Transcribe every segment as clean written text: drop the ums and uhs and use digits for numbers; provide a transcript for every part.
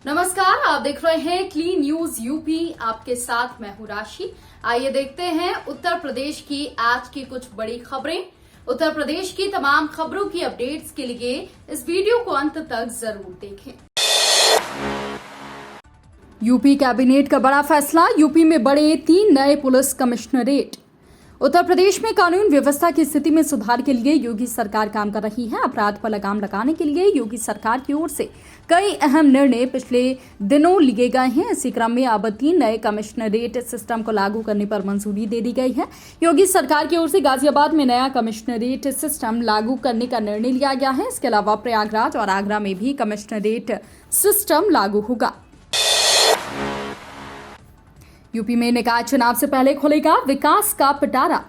नमस्कार, आप देख रहे हैं क्लीन न्यूज यूपी। आपके साथ मैं हूं राशि। आइए देखते हैं उत्तर प्रदेश की आज की कुछ बड़ी खबरें। उत्तर प्रदेश की तमाम खबरों की अपडेट्स के लिए इस वीडियो को अंत तक जरूर देखें। यूपी कैबिनेट का बड़ा फैसला, यूपी में बढ़े 3 नए पुलिस कमिश्नरेट। उत्तर प्रदेश में कानून व्यवस्था की स्थिति में सुधार के लिए योगी सरकार काम कर रही है। अपराध पर लगाम लगाने के लिए योगी सरकार की ओर से कई अहम निर्णय पिछले दिनों लिए गए हैं। इसी क्रम में अब 3 नए कमिश्नरेट सिस्टम को लागू करने पर मंजूरी दे दी गई है। योगी सरकार की ओर से गाजियाबाद में नया कमिश्नरेट सिस्टम लागू करने का निर्णय लिया गया है। इसके अलावा प्रयागराज और आगरा में भी कमिश्नरेट सिस्टम लागू होगा। यूपी में निकाय चुनाव से पहले खुलेगा विकास का पिटारा।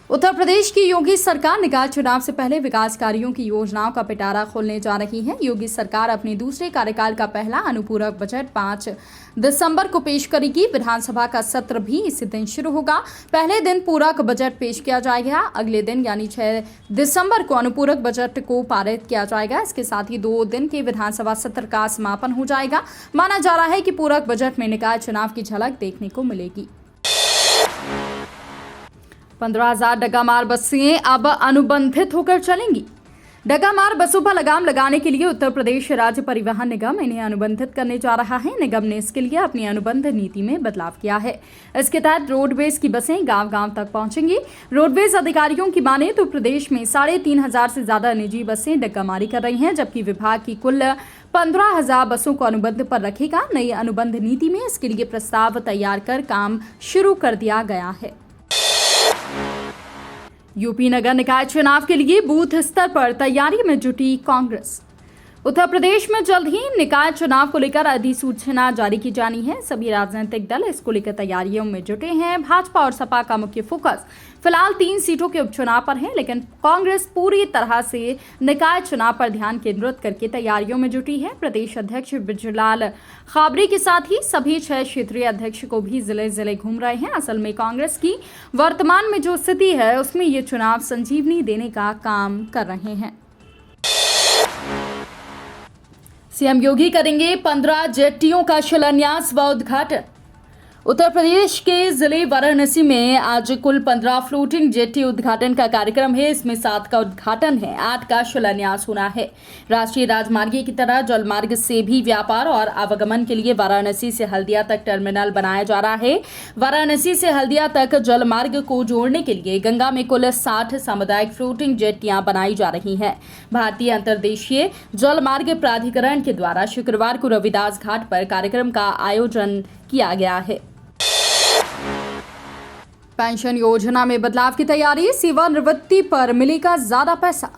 उत्तर प्रदेश की योगी सरकार निकाय चुनाव से पहले विकास कार्यों की योजनाओं का पिटारा खोलने जा रही है। योगी सरकार अपने दूसरे कार्यकाल का पहला अनुपूरक बजट 5 दिसंबर को पेश करेगी। विधानसभा का सत्र भी इसी दिन शुरू होगा। पहले दिन पूरक बजट पेश किया जाएगा। अगले दिन यानी 6 दिसंबर को अनुपूरक बजट को पारित किया जाएगा। इसके साथ ही 2 दिन के विधानसभा सत्र का समापन हो जाएगा। माना जा रहा है कि पूरक बजट में निकाय चुनाव की झलक देखने को मिलेगी। 15,000 डग्गामार बसें अब अनुबंधित होकर चलेंगी। डग्गामार बसों पर लगाम लगाने के लिए उत्तर प्रदेश राज्य परिवहन निगम इन्हें अनुबंधित करने जा रहा है। निगम ने इसके लिए अपनी अनुबंध नीति में बदलाव किया है। इसके तहत रोडवेज की बसें गांव-गांव तक पहुंचेंगी। रोडवेज अधिकारियों की माने तो प्रदेश में 3,500 से ज्यादा निजी बसें डग्गामारी कर रही हैं, जबकि विभाग की कुल 15,000 बसों को अनुबंध पर रखेगा। नई अनुबंध नीति में इसके लिए प्रस्ताव तैयार कर काम शुरू कर दिया गया है। यूपी नगर निकाय चुनाव के लिए बूथ स्तर पर तैयारी में जुटी कांग्रेस। उत्तर प्रदेश में जल्द ही निकाय चुनाव को लेकर अधिसूचना जारी की जानी है। सभी राजनीतिक दल इसको लेकर तैयारियों में जुटे हैं। भाजपा और सपा का मुख्य फोकस फिलहाल 3 सीटों के उपचुनाव पर है, लेकिन कांग्रेस पूरी तरह से निकाय चुनाव पर ध्यान केंद्रित करके तैयारियों में जुटी है। प्रदेश अध्यक्ष बृजलाल खाबरी के साथ ही सभी 6 क्षेत्रीय अध्यक्ष को भी जिले घूम रहे हैं। असल में कांग्रेस की वर्तमान में जो स्थिति है उसमें ये चुनाव संजीवनी देने का काम कर रहे हैं। सीएम योगी करेंगे 15 जेट्टियों का शिलान्यास व उद्घाटन। उत्तर प्रदेश के जिले वाराणसी में आज कुल 15 फ्लोटिंग जेट्टी उद्घाटन का कार्यक्रम है। इसमें 7 का उद्घाटन है, 8 का शिलान्यास होना है। राष्ट्रीय राजमार्ग की तरह जलमार्ग से भी व्यापार और आवागमन के लिए वाराणसी से हल्दिया तक टर्मिनल बनाया जा रहा है। वाराणसी से हल्दिया तक जलमार्ग को जोड़ने के लिए गंगा में कुल 60 सामुदायिक फ्लोटिंग जेट्टियां बनाई जा रही हैं। भारतीय अंतर्देशीय जलमार्ग प्राधिकरण के द्वारा शुक्रवार को रविदास घाट पर कार्यक्रम का आयोजन किया गया है। पेंशन योजना में बदलाव की तैयारी, सेवानिवृत्ति पर मिलेगा ज्यादा पैसा।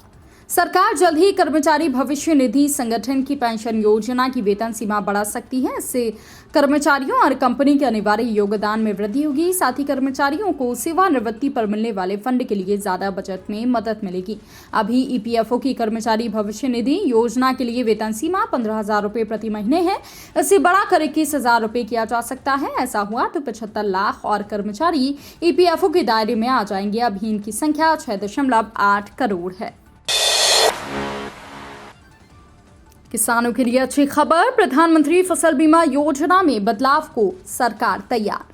सरकार जल्द ही कर्मचारी भविष्य निधि संगठन की पेंशन योजना की वेतन सीमा बढ़ा सकती है। इससे कर्मचारियों और कंपनी के अनिवार्य योगदान में वृद्धि होगी। साथ ही कर्मचारियों को सेवानिवृत्ति पर मिलने वाले फंड के लिए ज्यादा बजट में मदद मिलेगी। अभी ईपीएफओ की कर्मचारी भविष्य निधि योजना के लिए वेतन सीमा 15,000 रुपए प्रति महीने है। इसे बढ़ाकर 21,000 रुपए किया जा सकता है। ऐसा हुआ तो 75 लाख और कर्मचारी ईपीएफओ के दायरे में आ जाएंगे। अभी इनकी संख्या 6.8 करोड़ है। किसानों के लिए अच्छी खबर, प्रधानमंत्री फसल बीमा योजना में बदलाव को सरकार तैयार।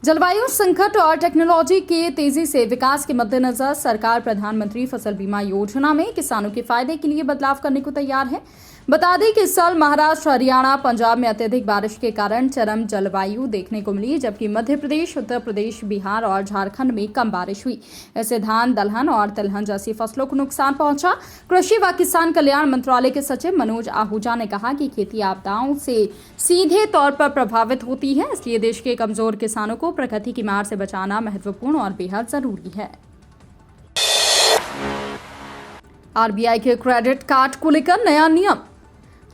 जलवायु संकट और टेक्नोलॉजी के तेजी से विकास के मद्देनजर सरकार प्रधानमंत्री फसल बीमा योजना में किसानों के फायदे के लिए बदलाव करने को तैयार है। बता दें कि इस साल महाराष्ट्र, हरियाणा, पंजाब में अत्यधिक बारिश के कारण चरम जलवायु देखने को मिली, जबकि मध्य प्रदेश, उत्तर प्रदेश, बिहार और झारखंड में कम बारिश हुई। ऐसे धान, दलहन और तिलहन जैसी फसलों को नुकसान पहुंचा। कृषि व किसान कल्याण मंत्रालय के सचिव मनोज आहूजा ने कहा कि खेती आपदाओं से सीधे तौर पर प्रभावित होती है, इसलिए देश के कमजोर किसानों को प्रकृति की मार से बचाना महत्वपूर्ण और बेहद जरूरी है। आरबीआई के क्रेडिट कार्ड को लेकर नया नियम।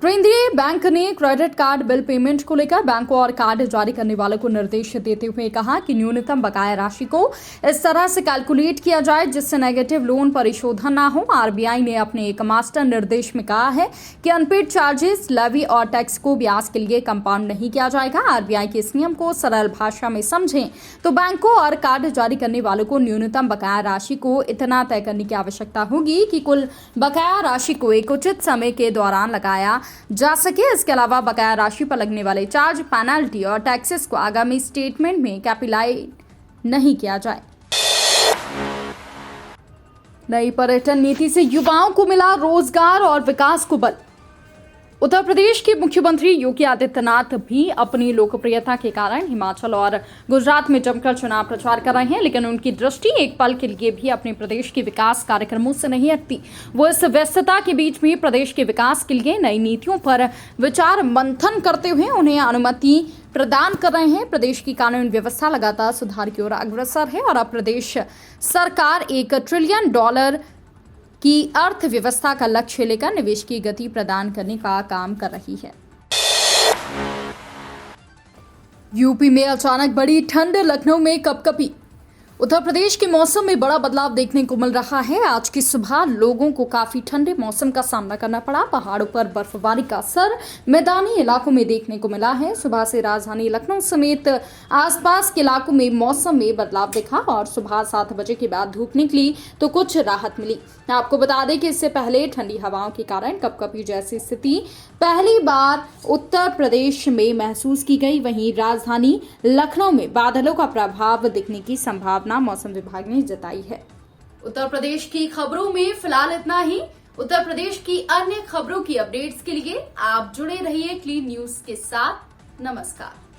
केंद्रीय बैंक ने क्रेडिट कार्ड बिल पेमेंट को लेकर बैंकों और कार्ड जारी करने वालों को निर्देश देते हुए कहा कि न्यूनतम बकाया राशि को इस तरह से कैलकुलेट किया जाए जिससे नेगेटिव लोन परिशोधन ना हो। आरबीआई ने अपने एक मास्टर निर्देश में कहा है कि अनपेड चार्जेस, लेवी और टैक्स को ब्याज के लिए कंपाउंड नहीं किया जाएगा। आरबीआई के इस नियम को सरल भाषा में समझें तो बैंकों और कार्ड जारी करने वालों को न्यूनतम बकाया राशि को इतना तय करने की आवश्यकता होगी कि कुल बकाया राशि को एक उचित समय के दौरान लगाया जा सके। इसके अलावा बकाया राशि पर लगने वाले चार्ज, पेनल्टी और टैक्सेस को आगामी स्टेटमेंट में कैपिटलाइज नहीं किया जाए। नई पर्यटन नीति से युवाओं को मिला रोजगार और विकास को बल। उत्तर प्रदेश के मुख्यमंत्री योगी आदित्यनाथ भी अपनी लोकप्रियता के कारण हिमाचल और गुजरात में जमकर चुनाव प्रचार कर रहे हैं, लेकिन उनकी दृष्टि एक पल के लिए भी अपने प्रदेश के विकास कार्यक्रमों से नहीं हटती। वो इस व्यस्तता के बीच भी प्रदेश के विकास के लिए नई नीतियों पर विचार मंथन करते हुए उन्हें अनुमति प्रदान कर रहे हैं। प्रदेश की कानून व्यवस्था लगातार सुधार की ओर अग्रसर है और अब प्रदेश सरकार $1 ट्रिलियन की अर्थव्यवस्था का लक्ष्य लेकर निवेश की गति प्रदान करने का काम कर रही है। यूपी में अचानक बढ़ी ठंड, लखनऊ में कपकपी। उत्तर प्रदेश के मौसम में बड़ा बदलाव देखने को मिल रहा है। आज की सुबह लोगों को काफी ठंडे मौसम का सामना करना पड़ा। पहाड़ों पर बर्फबारी का असर मैदानी इलाकों में देखने को मिला है। सुबह से राजधानी लखनऊ समेत आसपास के इलाकों में मौसम में बदलाव दिखा और सुबह 7 बजे के बाद धूप निकली तो कुछ राहत मिली। आपको बता दें कि इससे पहले ठंडी हवाओं के कारण कपकपी जैसी स्थिति पहली बार उत्तर प्रदेश में महसूस की गई। वहीं राजधानी लखनऊ में बादलों का प्रभाव दिखने की संभावना मौसम विभाग ने जताई है। उत्तर प्रदेश की खबरों में फिलहाल इतना ही। उत्तर प्रदेश की अन्य खबरों की अपडेट्स के लिए आप जुड़े रहिए क्लीन न्यूज के साथ। नमस्कार।